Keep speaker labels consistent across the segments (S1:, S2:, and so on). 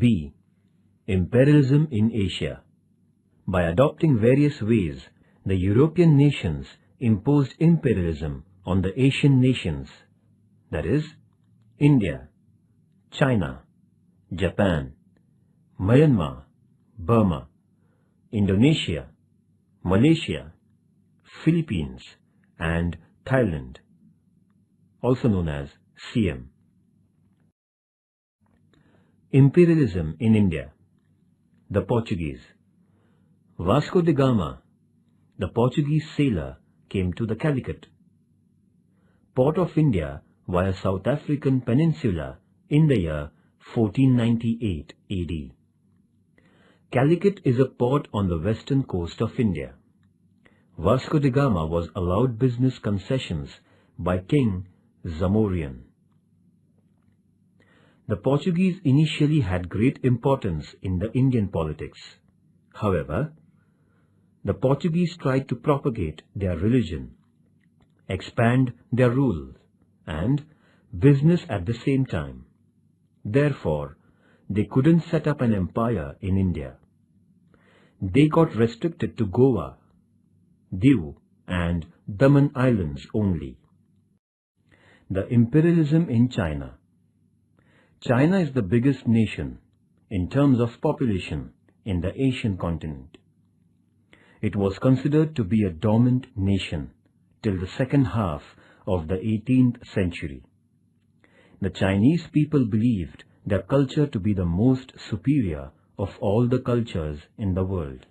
S1: B. Imperialism in Asia. By adopting various ways, the European nations imposed imperialism on the Asian nations, that is, India, China, Japan, Myanmar, Burma, Indonesia, Malaysia, Philippines, and Thailand, also known as Siam. Imperialism in India. The Portuguese. Vasco da Gama, the Portuguese sailor, came to the Calicut, port of India via South African peninsula in the year 1498 AD. Calicut is a port on the western coast of India. Vasco da Gama was allowed business concessions by King Zamorian. The Portuguese initially had great importance in the Indian politics. However, the Portuguese tried to propagate their religion, expand their rule, and business at the same time. Therefore, they couldn't set up an empire in India. They got restricted to Goa, Diu, and Daman Islands only. The imperialism in China. China is the biggest nation in terms of population in the Asian continent. It was considered to be a dominant nation till the second half of the 18th century. The Chinese people believed their culture to be the most superior of all the cultures in the world.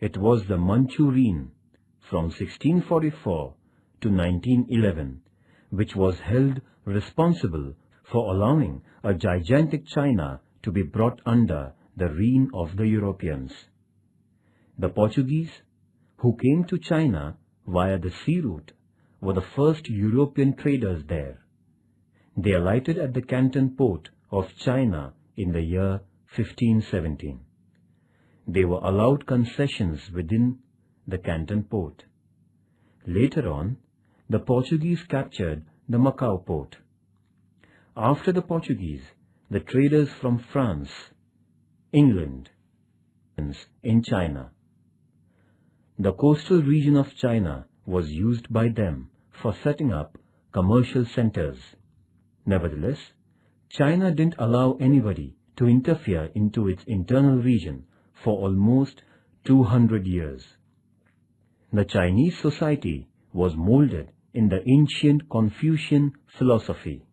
S1: It was the Manchurian from 1644 to 1911 which was held responsible for allowing a gigantic China to be brought under the reign of the Europeans. The Portuguese, who came to China via the sea route, were the first European traders there. They alighted at the Canton port of China in the year 1517. They were allowed concessions within the Canton port. Later on, the Portuguese captured the Macau port. After the Portuguese, the traders from France, England, in China. The coastal region of China was used by them for setting up commercial centers. Nevertheless, China didn't allow anybody to interfere into its internal region for almost 200 years. The Chinese society was molded in the ancient Confucian philosophy.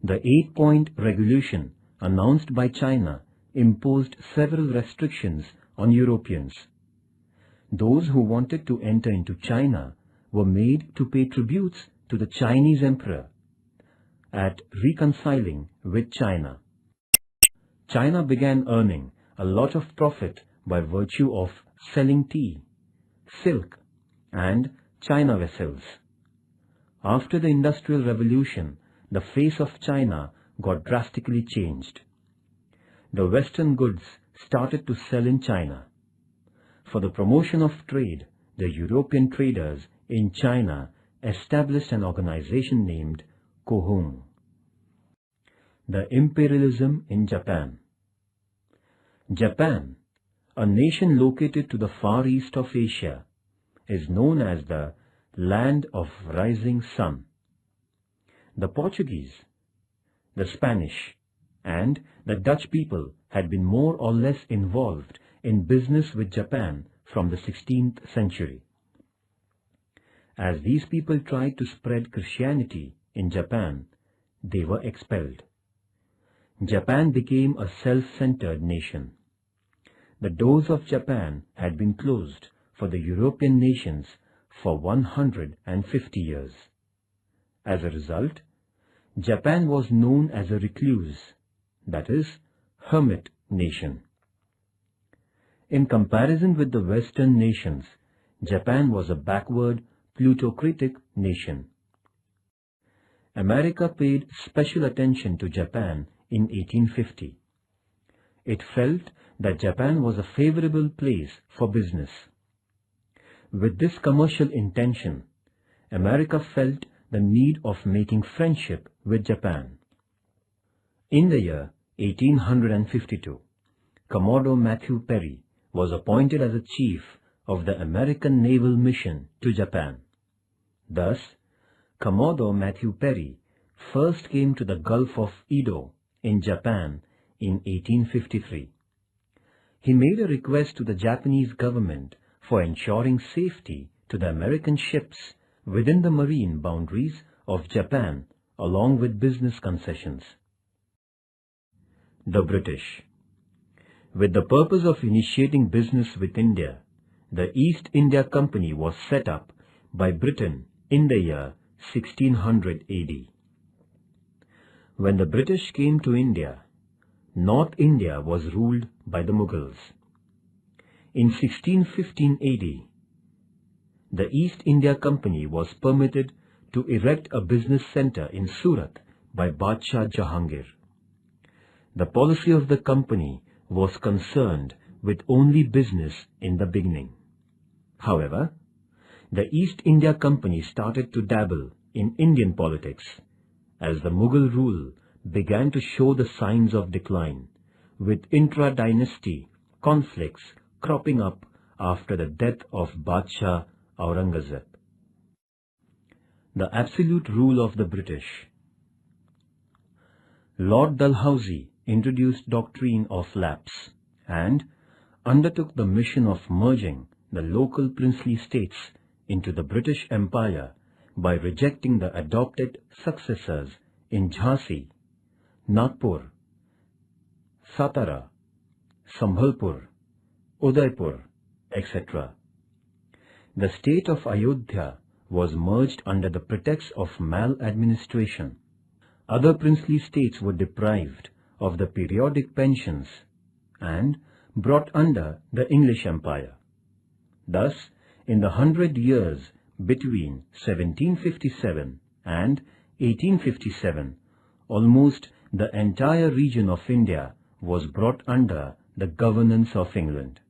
S1: The 8-point regulation announced by China imposed several restrictions on Europeans. Those who wanted to enter into China were made to pay tributes to the Chinese emperor at reconciling with China. China began earning a lot of profit by virtue of selling tea, silk, and China vessels. After the Industrial Revolution, the face of China got drastically changed. The Western goods started to sell in China. For the promotion of trade, the European traders in China established an organization named Kohong. The imperialism in Japan. Japan, a nation located to the far east of Asia, is known as the Land of Rising Sun. The Portuguese, the Spanish, and the Dutch people had been more or less involved in business with Japan from the 16th century. As these people tried to spread Christianity in Japan, they were expelled. Japan became a self-centered nation. The doors of Japan had been closed for the European nations for 150 years. As a result, Japan was known as a recluse, that is, hermit nation. In comparison with the Western nations, Japan was a backward, plutocratic nation. America paid special attention to Japan in 1850. It felt that Japan was a favorable place for business. With this commercial intention, America felt the need of making friendship with Japan. In the year 1852, Commodore Matthew Perry was appointed as a chief of the American Naval Mission to Japan. Thus, Commodore Matthew Perry first came to the Gulf of Edo in Japan in 1853. He made a request to the Japanese government for ensuring safety to the American ships within the marine boundaries of Japan, along with business concessions. The British. With the purpose of initiating business with India, the East India Company was set up by Britain in the year 1600 AD. When the British came to India, North India was ruled by the Mughals. In 1615 AD, the East India Company was permitted to erect a business centre in Surat by Badshah Jahangir. The policy of the company was concerned with only business in the beginning. However, the East India Company started to dabble in Indian politics as the Mughal rule began to show the signs of decline, with intra-dynasty conflicts cropping up after the death of Badshah Aurangzeb. The absolute rule of the British. Lord Dalhousie introduced doctrine of lapse and undertook the mission of merging the local princely states into the British Empire by rejecting the adopted successors in Jhansi, Nagpur, Satara, Sambhalpur, Udaipur, etc. The state of Ayodhya was merged under the pretext of maladministration. Other princely states were deprived of the periodic pensions and brought under the English Empire. Thus, in the 100 years between 1757 and 1857, almost the entire region of India was brought under the governance of England.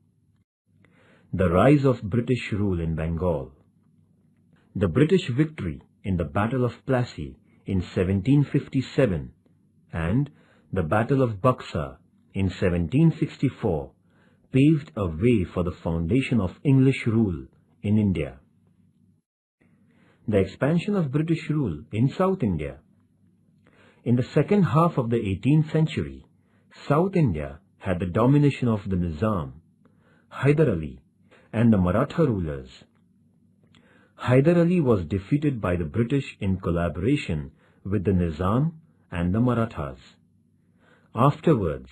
S1: The rise of British rule in Bengal. The British victory in the Battle of Plassey in 1757 and the Battle of Buxar in 1764 paved a way for the foundation of English rule in India. The expansion of British rule in South India. In the second half of the 18th century, South India had the domination of the Nizam, Hyder Ali, and the Maratha rulers. Hyder Ali was defeated by the British in collaboration with the Nizam and the Marathas. Afterwards,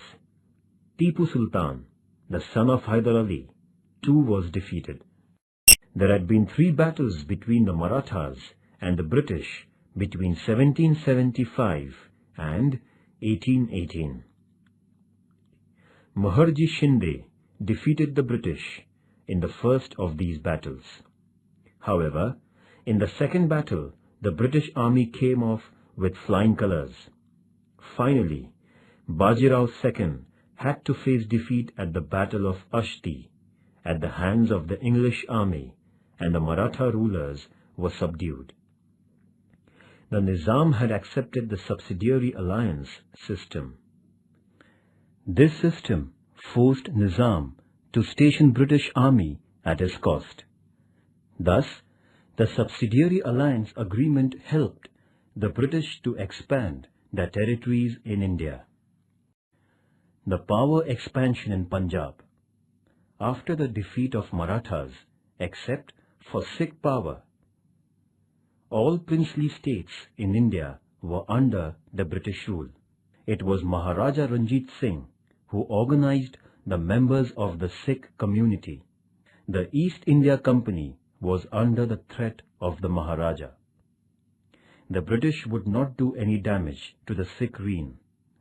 S1: Tipu Sultan, the son of Hyder Ali, too was defeated. There had been 3 battles between the Marathas and the British between 1775 and 1818. Maharji Shinde defeated the British in the first of these battles. However, in the second battle, the British army came off with flying colours. Finally, Bajirao II had to face defeat at the Battle of Ashti at the hands of the English army, and the Maratha rulers were subdued. The Nizam had accepted the subsidiary alliance system. This system forced Nizam to station British army at his cost. Thus, the subsidiary alliance agreement helped the British to expand their territories in India. The power expansion in Punjab. After the defeat of Marathas, except for Sikh power, all princely states in India were under the British rule. It was Maharaja Ranjit Singh who organized the members of the Sikh community. The East India Company was under the threat of the Maharaja. The British would not do any damage to the Sikh reign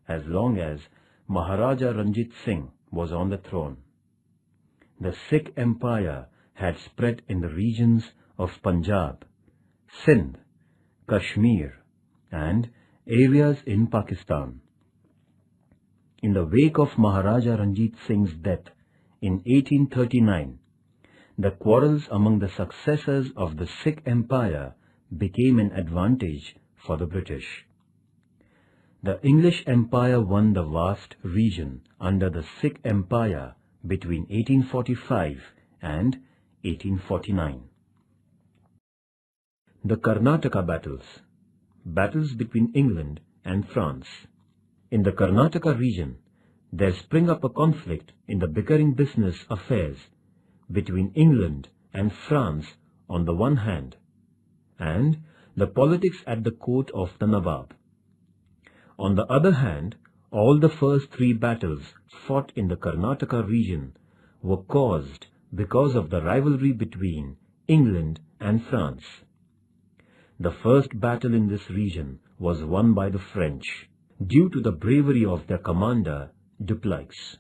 S1: as long as Maharaja Ranjit Singh was on the throne. The Sikh Empire had spread in the regions of Punjab, Sindh, Kashmir, and areas in Pakistan. In the wake of Maharaja Ranjit Singh's death in 1839, the quarrels among the successors of the Sikh Empire became an advantage for the British. The English Empire won the vast region under the Sikh Empire between 1845 and 1849. The Karnataka battles, battles between England and France. In the Karnataka region, there sprang up a conflict in the bickering business affairs between England and France on the one hand, and the politics at the court of the Nawab. On the other hand, all the first three battles fought in the Karnataka region were caused because of the rivalry between England and France. The first battle in this region was won by the French due to the bravery of their commander Dupleix,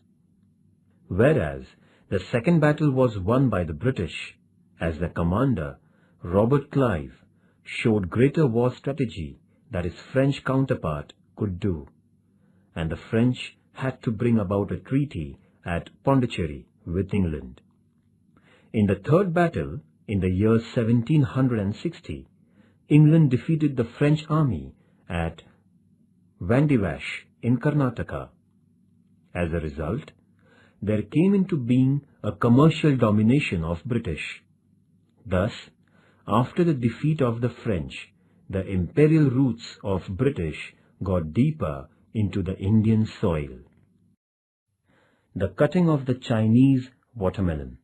S1: whereas the second battle was won by the British as their commander Robert Clive showed greater war strategy that his French counterpart could do, and the French had to bring about a treaty at Pondicherry with England. In the third battle, in the year 1760, England defeated the French army at Vandivash in Karnataka. As a result, there came into being a commercial domination of British. Thus, after the defeat of the French, the imperial roots of British got deeper into the Indian soil. The cutting of the Chinese watermelon.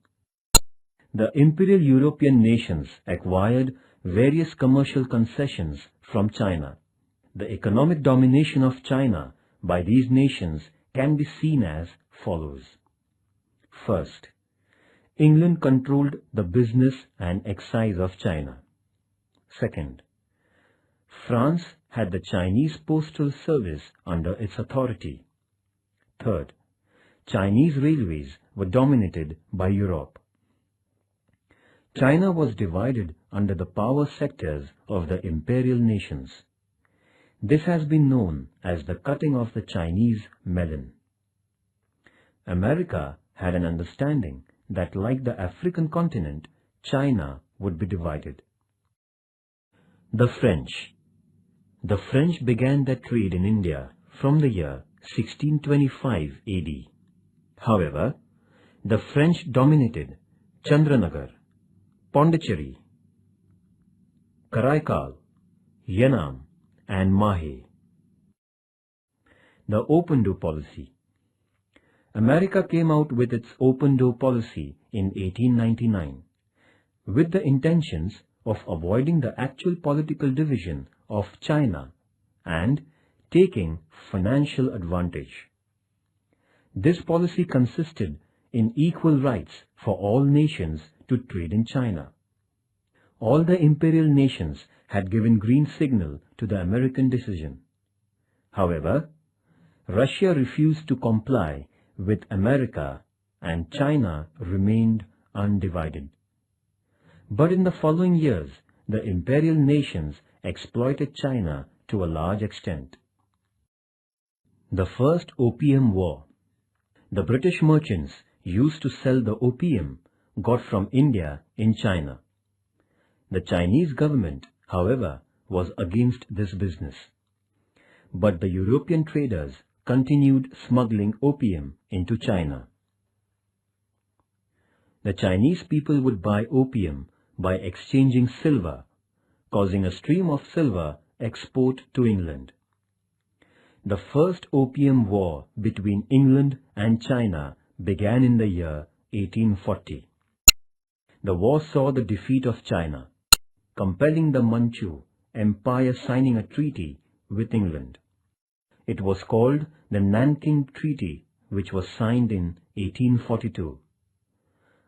S1: The imperial European nations acquired various commercial concessions from China. The economic domination of China by these nations can be seen as follows. First, England controlled the business and excise of China. Second, France had the Chinese postal service under its authority. Third, Chinese railways were dominated by Europe. China was divided under the power sectors of the imperial nations. This has been known as the cutting of the Chinese melon. America had an understanding that, like the African continent, China would be divided. The French. The French began their trade in India from the year 1625 AD. However, the French dominated Chandranagar, Pondicherry, Karaikal, Yanam, and Mahe. The Open Door Policy. America came out with its Open Door Policy in 1899 with the intentions of avoiding the actual political division of China and taking financial advantage. This policy consisted in equal rights for all nations to trade in China. All the imperial nations had given green signal to the American decision. However, Russia refused to comply with America and China remained undivided. But in the following years, the imperial nations exploited China to a large extent. The First Opium War. The British merchants used to sell the opium got from India in China. The Chinese government, however, was against this business. But the European traders continued smuggling opium into China. The Chinese people would buy opium by exchanging silver, causing a stream of silver export to England. The First Opium War between England and China began in the year 1840. The war saw the defeat of China, compelling the Manchu Empire signing a treaty with England. It was called the Nanking Treaty, which was signed in 1842.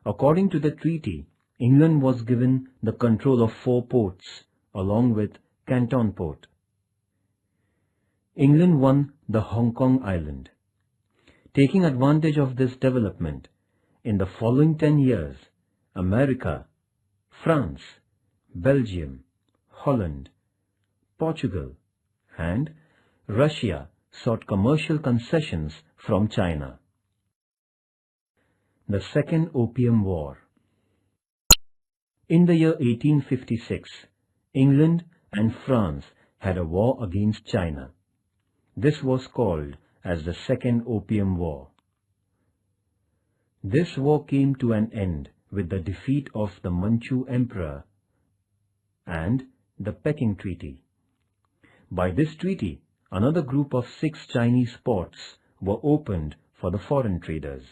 S1: According to the treaty, England was given the control of 4 ports, along with Canton Port. England won the Hong Kong Island. Taking advantage of this development, in the following 10 years, America, France, Belgium, Holland, Portugal, and Russia sought commercial concessions from China. The Second Opium War. In the year 1856, England and France had a war against China. This was called as the Second Opium War. This war came to an end with the defeat of the Manchu Emperor and the Peking Treaty. By this treaty, another group of 6 Chinese ports were opened for the foreign traders.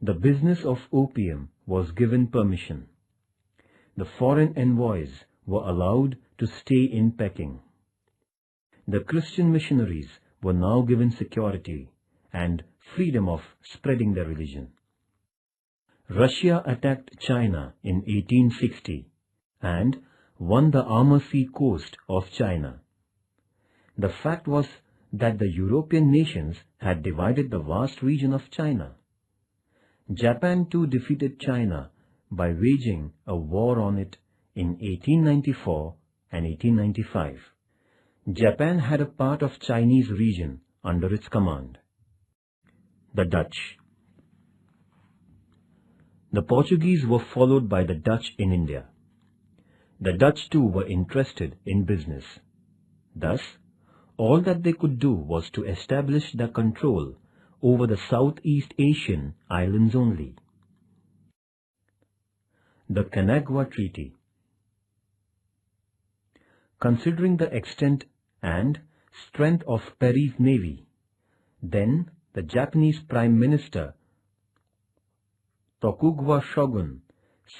S1: The business of opium was given permission. The foreign envoys were allowed to stay in Peking. The Christian missionaries were now given security and freedom of spreading their religion. Russia attacked China in 1860 and won the Amur Sea coast of China. The fact was that the European nations had divided the vast region of China. Japan too defeated China by waging a war on it in 1894 and 1895. Japan had a part of Chinese region under its command. The Dutch. The Portuguese were followed by the Dutch in India. The Dutch too were interested in business. Thus, all that they could do was to establish their control over the Southeast Asian islands only. The Kanagawa Treaty. Considering the extent and strength of Perry's navy, then the Japanese Prime Minister Tokugawa Shogun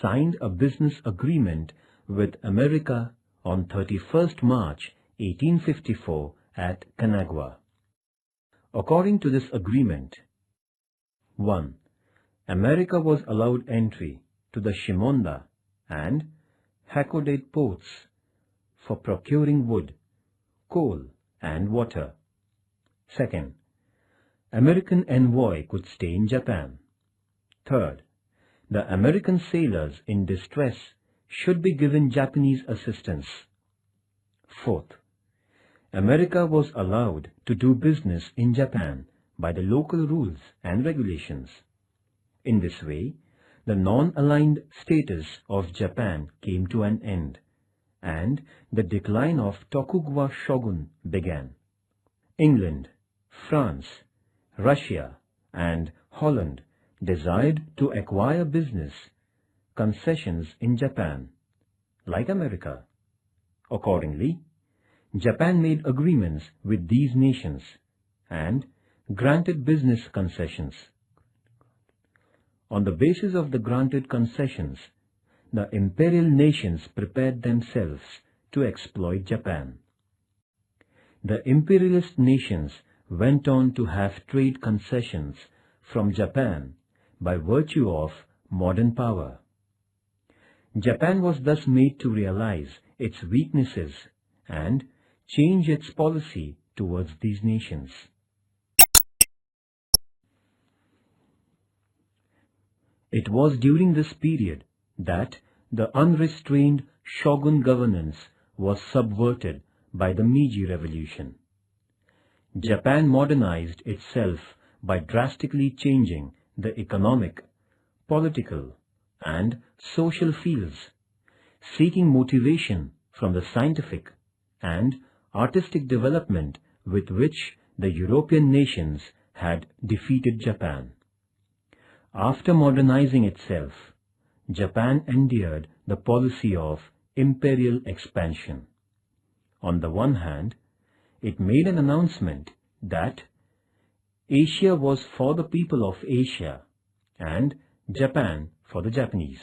S1: signed a business agreement with America on 31st March 1854 at Kanagawa. According to this agreement, 1. America was allowed entry to the Shimonda and Hakodate ports for procuring wood, coal and water. 2. American envoy could stay in Japan. 3. The American sailors in distress should be given Japanese assistance. 4. America was allowed to do business in Japan by the local rules and regulations. In this way, the non-aligned status of Japan came to an end, and the decline of Tokugawa Shogun began. England, France, Russia, and Holland desired to acquire business concessions in Japan, like America. Accordingly, Japan made agreements with these nations and granted business concessions. On the basis of the granted concessions, the imperial nations prepared themselves to exploit Japan. The imperialist nations went on to have trade concessions from Japan by virtue of modern power. Japan was thus made to realize its weaknesses and change its policy towards these nations. It was during this period that the unrestrained shogun governance was subverted by the Meiji Revolution. Japan modernized itself by drastically changing the economic, political, and social fields, seeking motivation from the scientific and artistic development with which the European nations had defeated Japan. After modernizing itself, Japan endeared the policy of imperial expansion. On the one hand, it made an announcement that Asia was for the people of Asia and Japan for the Japanese.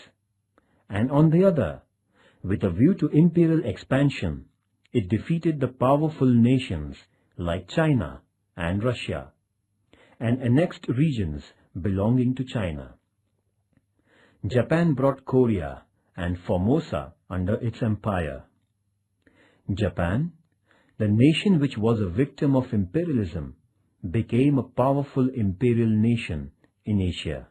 S1: And on the other, with a view to imperial expansion, it defeated the powerful nations like China and Russia and annexed regions belonging to China. Japan brought Korea and Formosa under its empire. Japan, the nation which was a victim of imperialism, became a powerful imperial nation in Asia.